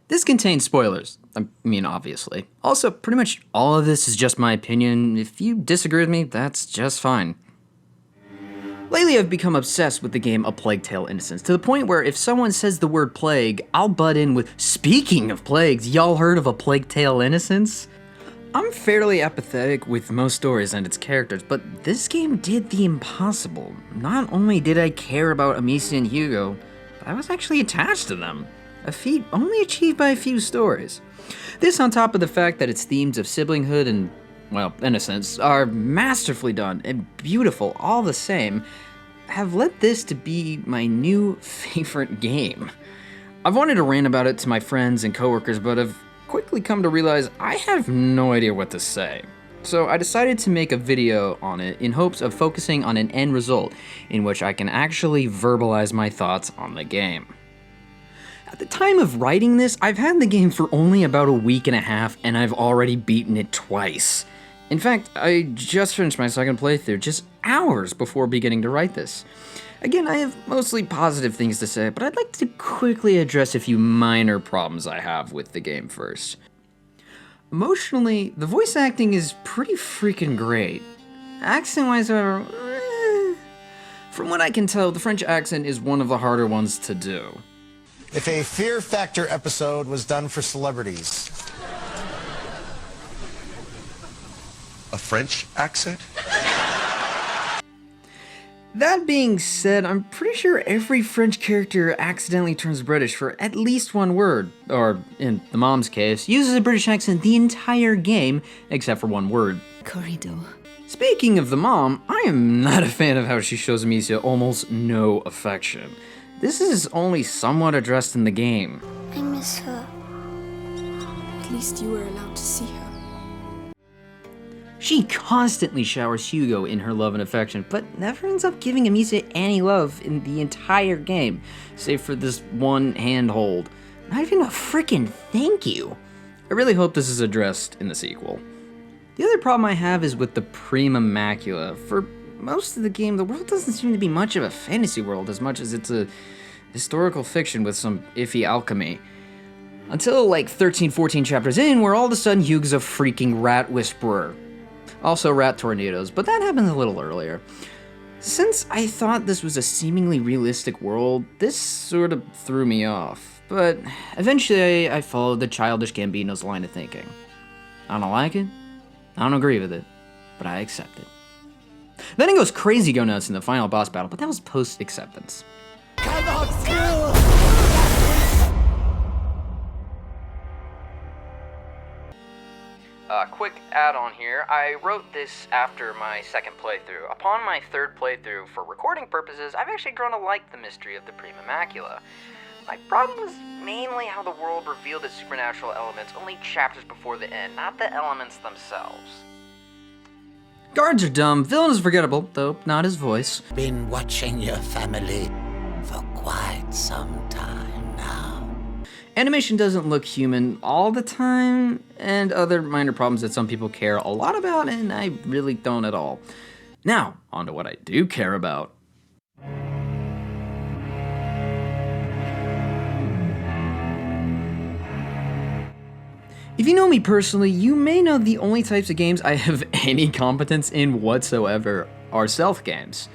This contains spoilers. I mean, obviously. Also, pretty much all of this is just my opinion. If you disagree with me, that's just fine. Lately, I've become obsessed with the game A Plague Tale: Innocence, to the point where if someone says the word plague, I'll butt in with, "Speaking of plagues, y'all heard of A Plague Tale: Innocence?" I'm fairly apathetic with most stories and its characters, but this game did the impossible. Not only did I care about Amicia and Hugo, but I was actually attached to them. A feat only achieved by a few stories. This on top of the fact that its themes of siblinghood and, well, innocence are masterfully done and beautiful all the same, have led this to be my new favorite game. I've wanted to rant about it to my friends and coworkers, but I've quickly come to realize I have no idea what to say. So I decided to make a video on it in hopes of focusing on an end result in which I can actually verbalize my thoughts on the game. At the time of writing this, I've had the game for only about a week and a half, and I've already beaten it twice. In fact, I just finished my second playthrough just hours before beginning to write this. Again, I have mostly positive things to say, but I'd like to quickly address a few minor problems I have with the game first. Emotionally, the voice acting is pretty freaking great. Accent-wise, however, from what I can tell, the French accent is one of the harder ones to do. If a Fear Factor episode was done for celebrities. A French accent? That being said, I'm pretty sure every French character accidentally turns British for at least one word, or in the mom's case, uses a British accent the entire game, except for one word. Corridor. Speaking of the mom, I am not a fan of how she shows Amicia almost no affection. This is only somewhat addressed in the game. I miss her. At least you were allowed to see her. She constantly showers Hugo in her love and affection, but never ends up giving Amicia any love in the entire game, save for this one handhold. Not even a freaking thank you. I really hope this is addressed in the sequel. The other problem I have is with the Prima Macula. For most of the game, the world doesn't seem to be much of a fantasy world as much as it's a historical fiction with some iffy alchemy. Until like 13, 14 chapters in, where all of a sudden Hugo's a freaking rat whisperer. Also rat tornadoes, but that happens a little earlier. Since I thought this was a seemingly realistic world, this sort of threw me off. But eventually I followed the childish Gambino's line of thinking. I don't like it, I don't agree with it, but I accept it. Then it goes crazy go nuts in the final boss battle, but that was post-acceptance. Quick add-on here, I wrote this after my second playthrough. Upon my third playthrough, for recording purposes, I've actually grown to like the mystery of the Prima Macula. My problem was mainly how the world revealed its supernatural elements only chapters before the end, not the elements themselves. Guards are dumb, villain is forgettable, though not his voice. Been watching your family for quite some time now. Animation doesn't look human all the time, and other minor problems that some people care a lot about, and I really don't at all. Now, on to what I do care about. If you know me personally, you may know the only types of games I have any competence in whatsoever are stealth games.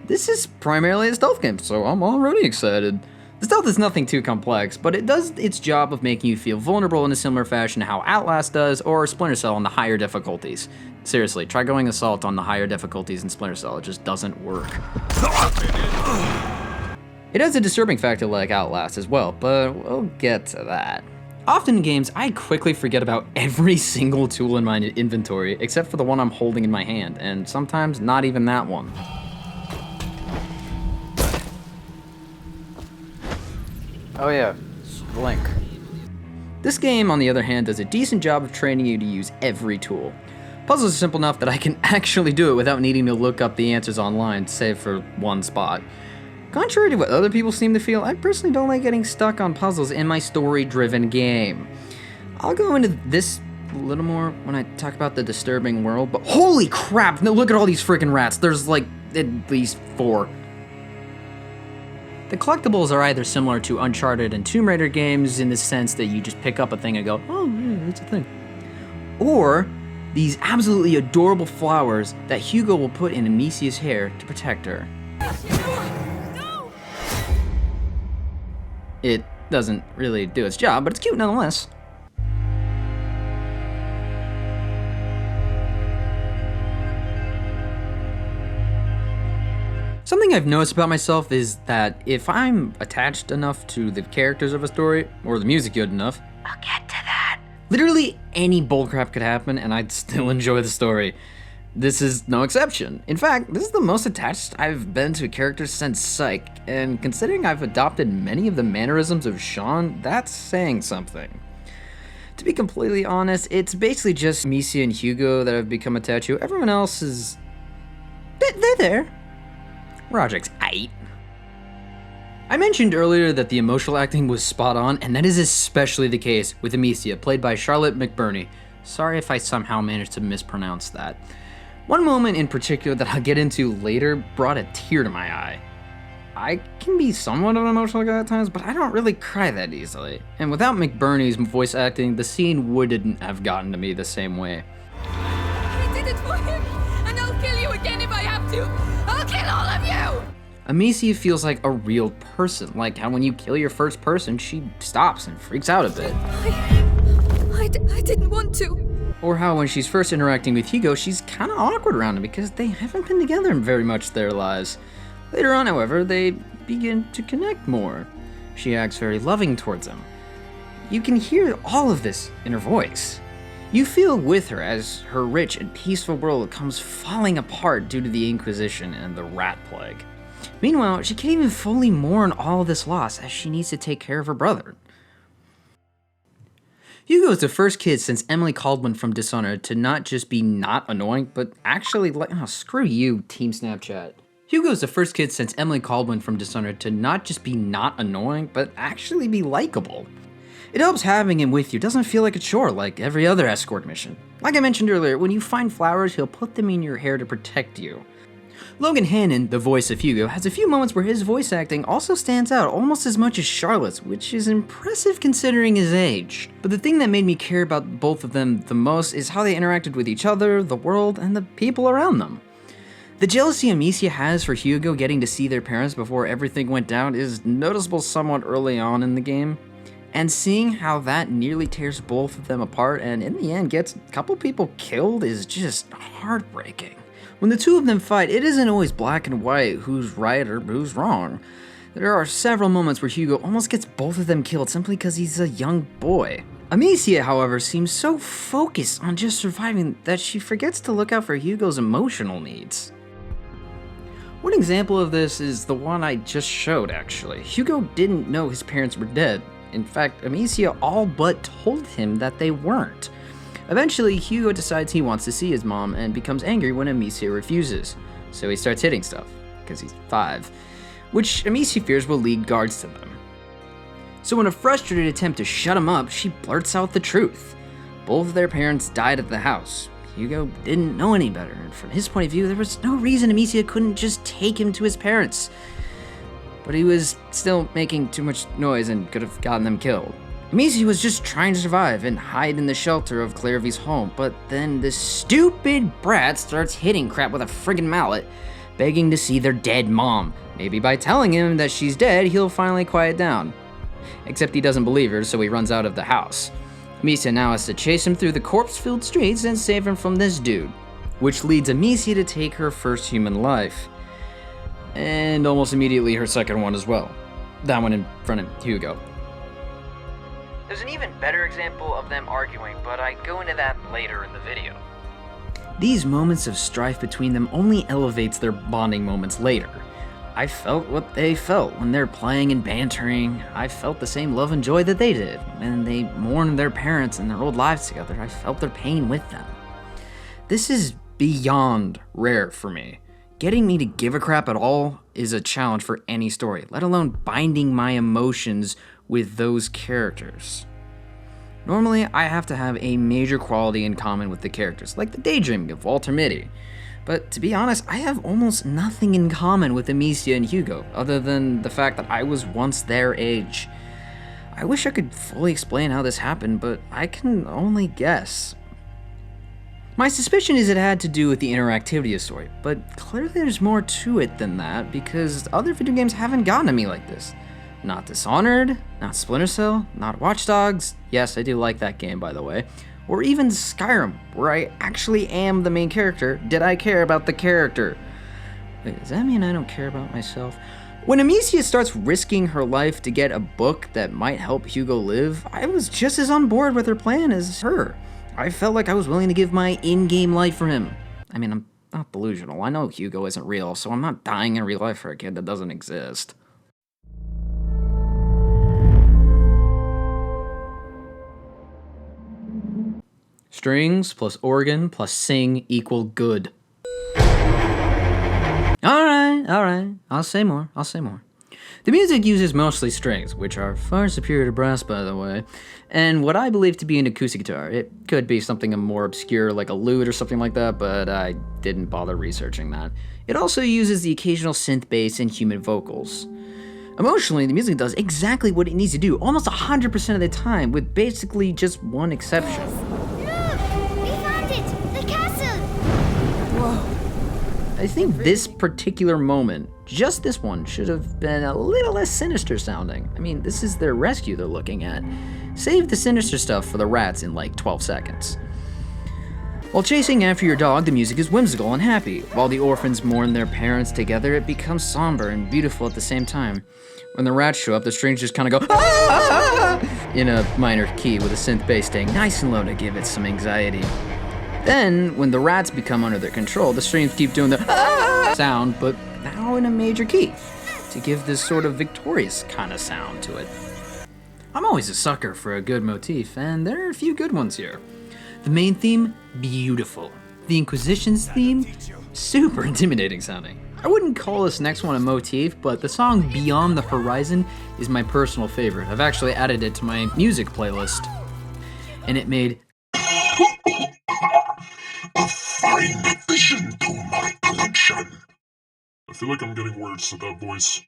This is primarily a stealth game, so I'm already excited. The stealth is nothing too complex, but it does its job of making you feel vulnerable in a similar fashion to how Outlast does, or Splinter Cell on the higher difficulties. Seriously, try going Assault on the higher difficulties in Splinter Cell, it just doesn't work. It has a disturbing factor like Outlast as well, but we'll get to that. Often in games, I quickly forget about every single tool in my inventory, except for the one I'm holding in my hand, and sometimes not even that one. Oh yeah, Blink. This game, on the other hand, does a decent job of training you to use every tool. Puzzles are simple enough that I can actually do it without needing to look up the answers online, save for one spot. Contrary to what other people seem to feel, I personally don't like getting stuck on puzzles in my story-driven game. I'll go into this a little more when I talk about the disturbing world, but holy crap, no, look at all these freaking rats. There's like at least 4. The collectibles are either similar to Uncharted and Tomb Raider games in the sense that you just pick up a thing and go, oh yeah, it's a thing. Or these absolutely adorable flowers that Hugo will put in Amicia's hair to protect her. It doesn't really do its job, but it's cute nonetheless. Something I've noticed about myself is that if I'm attached enough to the characters of a story, or the music good enough, I'll get to that. Literally any bullcrap could happen and I'd still enjoy the story. This is no exception. In fact, this is the most attached I've been to a character since Psych, and considering I've adopted many of the mannerisms of Sean, that's saying something. To be completely honest, it's basically just Amicia and Hugo that I've become attached to. Everyone else is... they're there. Roderick's aight. I mentioned earlier that the emotional acting was spot on, and that is especially the case with Amicia, played by Charlotte McBurney. Sorry if I somehow managed to mispronounce that. One moment in particular that I'll get into later brought a tear to my eye. I can be somewhat of an emotional guy at times, but I don't really cry that easily. And without McBurney's voice acting, the scene wouldn't have gotten to me the same way. I did it for him, and I'll kill you again if I have to. I'll kill all of you! Amicia feels like a real person, like how when you kill your first person, she stops and freaks out a bit. I didn't want to. Or how when she's first interacting with Hugo, she's kind of awkward around him because they haven't been together very much their lives. Later on, however, they begin to connect more. She acts very loving towards him. You can hear all of this in her voice. You feel with her as her rich and peaceful world comes falling apart due to the Inquisition and the Rat Plague. Meanwhile, she can't even fully mourn all of this loss as she needs to take care of her brother. Hugo is the first kid since Emily Caldwin from Dishonored to not just be not annoying, but actually like, oh, screw you, Team Snapchat. Hugo is the first kid since Emily Caldwin from Dishonored to not just be not annoying, but actually be likable. It helps having him with you doesn't feel like a chore like every other escort mission. Like I mentioned earlier, when you find flowers, he'll put them in your hair to protect you. Logan Hannon, the voice of Hugo, has a few moments where his voice acting also stands out almost as much as Charlotte's, which is impressive considering his age. But the thing that made me care about both of them the most is how they interacted with each other, the world, and the people around them. The jealousy Amicia has for Hugo getting to see their parents before everything went down is noticeable somewhat early on in the game. And seeing how that nearly tears both of them apart and in the end gets a couple people killed is just heartbreaking. When the two of them fight, it isn't always black and white who's right or who's wrong. There are several moments where Hugo almost gets both of them killed simply because he's a young boy. Amicia, however, seems so focused on just surviving that she forgets to look out for Hugo's emotional needs. One example of this is the one I just showed, actually. Hugo didn't know his parents were dead. In fact, Amicia all but told him that they weren't. Eventually, Hugo decides he wants to see his mom and becomes angry when Amicia refuses. So he starts hitting stuff, because he's 5, which Amicia fears will lead guards to them. So in a frustrated attempt to shut him up, she blurts out the truth. Both of their parents died at the house. Hugo didn't know any better, and from his point of view, there was no reason Amicia couldn't just take him to his parents. But he was still making too much noise and could have gotten them killed. Amicia was just trying to survive and hide in the shelter of Clairvy's home, but then this stupid brat starts hitting crap with a friggin' mallet, begging to see their dead mom. Maybe by telling him that she's dead, he'll finally quiet down. Except he doesn't believe her, so he runs out of the house. Amicia now has to chase him through the corpse-filled streets and save him from this dude, which leads Amicia to take her first human life. And almost immediately her second one as well. That one in front of Hugo. There's an even better example of them arguing, but I go into that later in the video. These moments of strife between them only elevates their bonding moments later. I felt what they felt when they're playing and bantering. I felt the same love and joy that they did. When they mourned their parents and their old lives together, I felt their pain with them. This is beyond rare for me. Getting me to give a crap at all is a challenge for any story, let alone binding my emotions with those characters. Normally, I have to have a major quality in common with the characters, like the daydreaming of Walter Mitty. But to be honest, I have almost nothing in common with Amicia and Hugo, other than the fact that I was once their age. I wish I could fully explain how this happened, but I can only guess. My suspicion is it had to do with the interactivity of the story, but clearly there's more to it than that, because other video games haven't gotten to me like this. Not Dishonored, not Splinter Cell, not Watch Dogs, yes, I do like that game by the way, or even Skyrim, where I actually am the main character. Did I care about the character? Wait, does that mean I don't care about myself? When Amicia starts risking her life to get a book that might help Hugo live, I was just as on board with her plan as her. I felt like I was willing to give my in-game life for him. I mean, I'm not delusional. I know Hugo isn't real, so I'm not dying in real life for a kid that doesn't exist. Strings plus organ plus sing equal good. Alright, I'll say more. The music uses mostly strings, which are far superior to brass by the way, and what I believe to be an acoustic guitar. It could be something more obscure like a lute or something like that, but I didn't bother researching that. It also uses the occasional synth bass and human vocals. Emotionally, the music does exactly what it needs to do almost 100% of the time, with basically just one exception. I think this particular moment, just this one, should have been a little less sinister sounding. I mean, this is their rescue they're looking at. Save the sinister stuff for the rats in like 12 seconds. While chasing after your dog, the music is whimsical and happy. While the orphans mourn their parents together, it becomes somber and beautiful at the same time. When the rats show up, the strings just kind of go ah! in a minor key with a synth bass staying nice and low to give it some anxiety. Then, when the rats become under their control, the strings keep doing the ah! sound, but now in a major key, to give this sort of victorious kind of sound to it. I'm always a sucker for a good motif, and there are a few good ones here. The main theme, beautiful. The Inquisition's theme, super intimidating sounding. I wouldn't call this next one a motif, but the song Beyond the Horizon is my personal favorite. I've actually added it to my music playlist, and it made A fine addition to my collection. I feel like I'm getting words to that voice.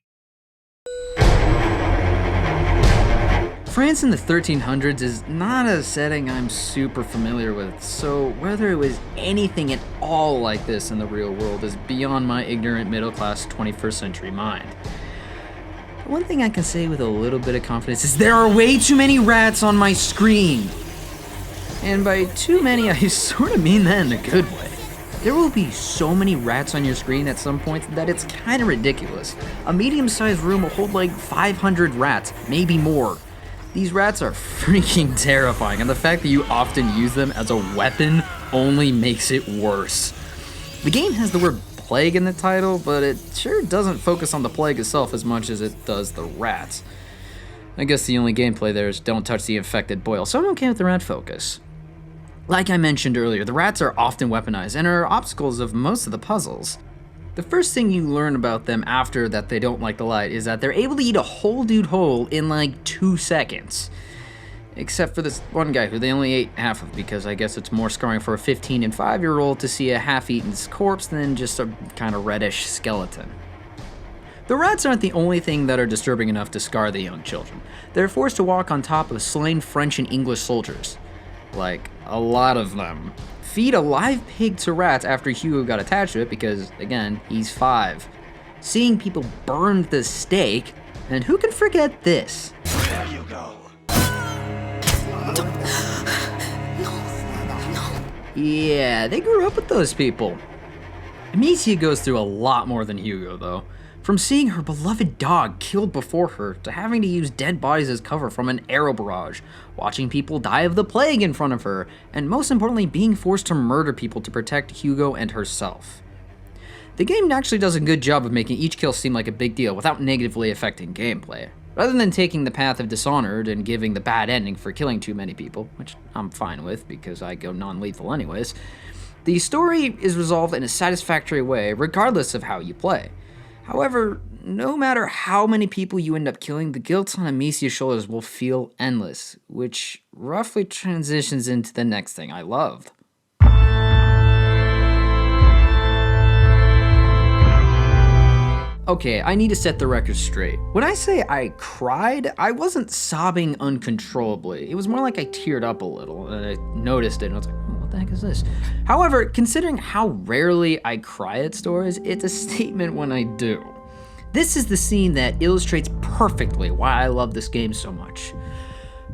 France in the 1300s is not a setting I'm super familiar with, so whether it was anything at all like this in the real world is beyond my ignorant middle-class 21st century mind. But one thing I can say with a little bit of confidence is there are way too many rats on my screen. And by too many, I sort of mean that in a good way. There will be so many rats on your screen at some point that it's kind of ridiculous. A medium-sized room will hold like 500 rats, maybe more. These rats are freaking terrifying, and the fact that you often use them as a weapon only makes it worse. The game has the word plague in the title, but it sure doesn't focus on the plague itself as much as it does the rats. I guess the only gameplay there is don't touch the infected boil, so I'm okay with the rat focus. Like I mentioned earlier, the rats are often weaponized and are obstacles of most of the puzzles. The first thing you learn about them after that they don't like the light is that they're able to eat a whole dude whole in like 2 seconds. Except for this one guy who they only ate half of, because I guess it's more scarring for a 15 and 5-year-old to see a half-eaten corpse than just a kind of reddish skeleton. The rats aren't the only thing that are disturbing enough to scar the young children. They're forced to walk on top of slain French and English soldiers. Like, a lot of them. Feed a live pig to rats after Hugo got attached to it because, again, he's 5. Seeing people burn the steak, and who can forget this? There you go. Yeah, they grew up with those people. Amicia goes through a lot more than Hugo, though. From seeing her beloved dog killed before her, to having to use dead bodies as cover from an arrow barrage, watching people die of the plague in front of her, and most importantly, being forced to murder people to protect Hugo and herself. The game actually does a good job of making each kill seem like a big deal without negatively affecting gameplay. Rather than taking the path of Dishonored and giving the bad ending for killing too many people, which I'm fine with because I go non-lethal anyways, the story is resolved in a satisfactory way regardless of how you play. However, no matter how many people you end up killing, the guilt on Amicia's shoulders will feel endless, which roughly transitions into the next thing I loved. Okay, I need to set the record straight. When I say I cried, I wasn't sobbing uncontrollably. It was more like I teared up a little, and I noticed it, and I was like, what the heck is this? However, considering how rarely I cry at stories, it's a statement when I do. This is the scene that illustrates perfectly why I love this game so much.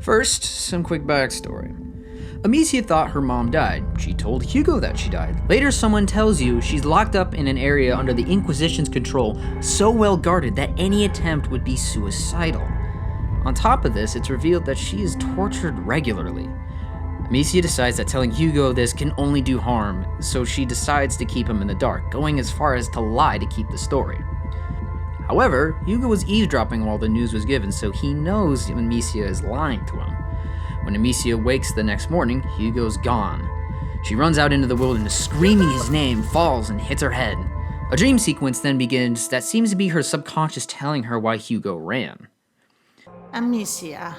First, some quick backstory. Amicia thought her mom died. She told Hugo that she died. Later, someone tells you she's locked up in an area under the Inquisition's control, so well guarded that any attempt would be suicidal. On top of this, it's revealed that she is tortured regularly. Amicia decides that telling Hugo this can only do harm, so she decides to keep him in the dark, going as far as to lie to keep the story. However, Hugo was eavesdropping while the news was given, so he knows Amicia is lying to him. When Amicia wakes the next morning, Hugo's gone. She runs out into the wilderness, screaming his name, falls, and hits her head. A dream sequence then begins that seems to be her subconscious telling her why Hugo ran. Amicia,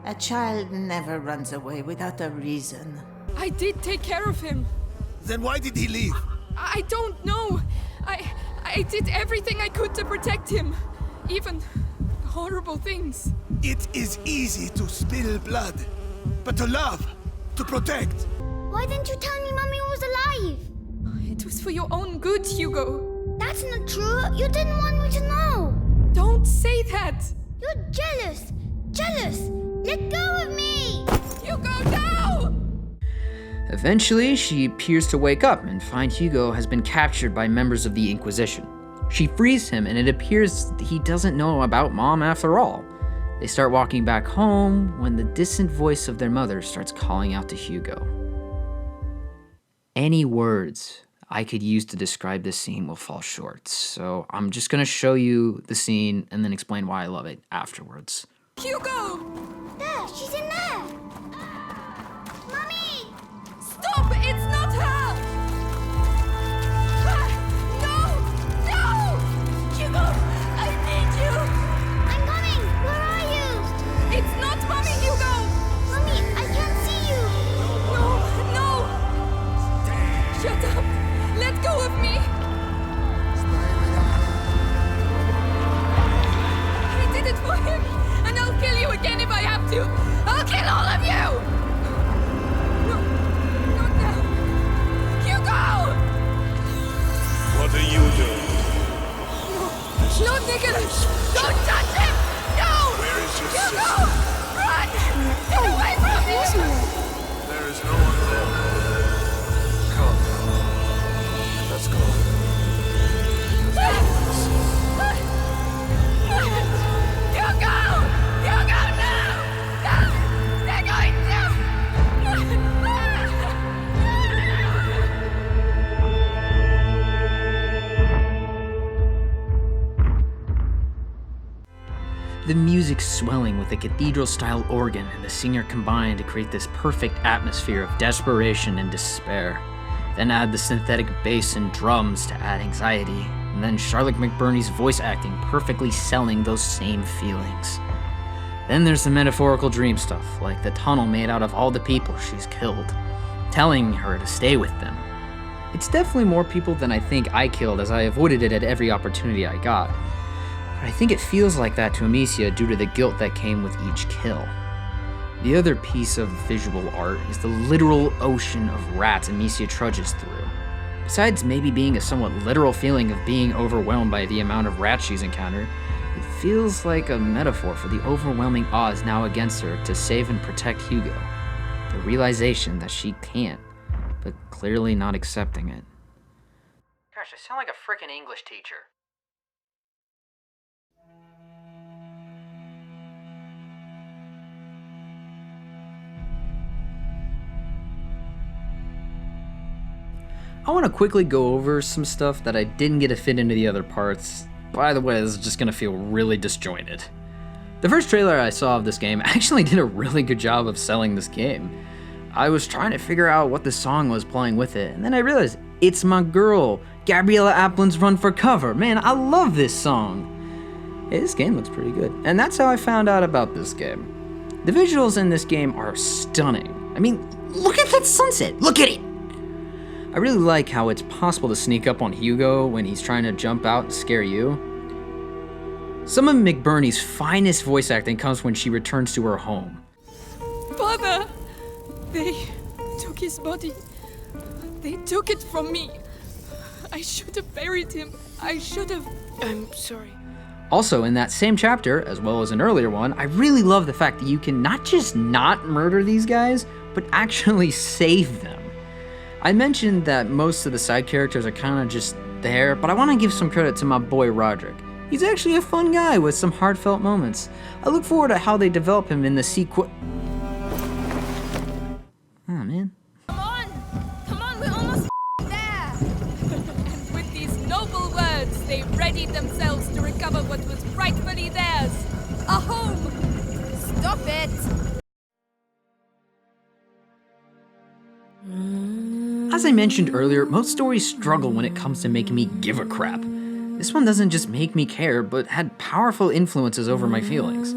a child never runs away without a reason. I did take care of him. Then why did he leave? I don't know. I did everything I could to protect him. Even horrible things. It is easy to spill blood, but to love, to protect. Why didn't you tell me Mommy was alive? It was for your own good, Hugo. That's not true. You didn't want me to know. Don't say that. You're jealous. Jealous. Let go of me. Hugo, no! Eventually, she appears to wake up and find Hugo has been captured by members of the Inquisition. She frees him, and it appears he doesn't know about Mom after all. They start walking back home when the distant voice of their mother starts calling out to Hugo. Any words I could use to describe this scene will fall short, so I'm just gonna show you the scene and then explain why I love it afterwards. Hugo! There, she's in there. Mommy! Stop! It's not her! Ah, no! No! Hugo, I need you! I'm coming. Where are you? It's not Mommy, Hugo! Mommy, I can't see you. No! Shut up! Let go of me! I did it for him, and I'll kill you again if I have to! I'll kill all of you! No, not now! Hugo! What are you doing? No, Nicholas! Don't touch him! No! Where is your Hugo! sister? Run! Get away from me! There is no one there. Come. Let's go. Hugo! Hugo, no! No! They're going The music swelling with a cathedral-style organ and the singer combine to create this perfect atmosphere of desperation and despair. Then add the synthetic bass and drums to add anxiety, and then Charlotte McBurney's voice acting perfectly selling those same feelings. Then there's the metaphorical dream stuff, like the tunnel made out of all the people she's killed, telling her to stay with them. It's definitely more people than I think I killed, as I avoided it at every opportunity I got. But I think it feels like that to Amicia due to the guilt that came with each kill. The other piece of visual art is the literal ocean of rats Amicia trudges through. Besides maybe being a somewhat literal feeling of being overwhelmed by the amount of rats she's encountered, it feels like a metaphor for the overwhelming odds now against her to save and protect Hugo. The realization that she can't, but clearly not accepting it. Gosh, I sound like a frickin' English teacher. I want to quickly go over some stuff that I didn't get to fit into the other parts. By the way, this is just going to feel really disjointed. The first trailer I saw of this game actually did a really good job of selling this game. I was trying to figure out what the song was playing with it, and then I realized, it's my girl, Gabriella Aplin's Run for Cover. Man, I love this song. Hey, this game looks pretty good. And that's how I found out about this game. The visuals in this game are stunning. I mean, look at that sunset, look at it! I really like how it's possible to sneak up on Hugo when he's trying to jump out and scare you. Some of McBurney's finest voice acting comes when she returns to her home. Father! They took his body. They took it from me. I should have buried him. I should have... I'm sorry. Also, in that same chapter, as well as an earlier one, I really love the fact that you can not just not murder these guys, but actually save them. I mentioned that most of the side characters are kind of just there, but I want to give some credit to my boy Roderick. He's actually a fun guy with some heartfelt moments. I look forward to how they develop him in the sequel. Oh man. Come on, we're almost there. And with these noble words, they readied themselves to recover what was rightfully theirs. A home. Stop it. As I mentioned earlier, most stories struggle when it comes to making me give a crap. This one doesn't just make me care, but had powerful influences over my feelings.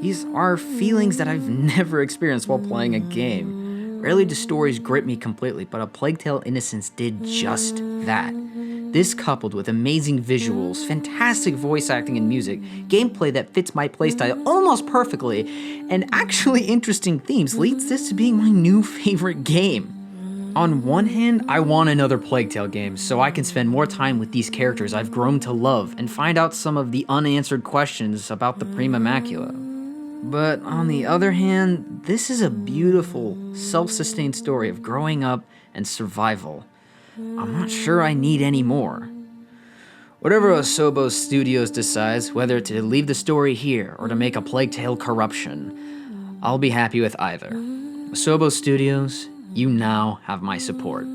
These are feelings that I've never experienced while playing a game. Rarely do stories grip me completely, but A Plague Tale: Innocence did just that. This, coupled with amazing visuals, fantastic voice acting and music, gameplay that fits my playstyle almost perfectly, and actually interesting themes, leads this to being my new favorite game. On one hand, I want another Plague Tale game so I can spend more time with these characters I've grown to love and find out some of the unanswered questions about the Prima Macula. But on the other hand, this is a beautiful, self-sustained story of growing up and survival. I'm not sure I need any more. Whatever Asobo Studios decides, whether to leave the story here or to make a Plague Tale Corruption, I'll be happy with either. Asobo Studios, you now have my support.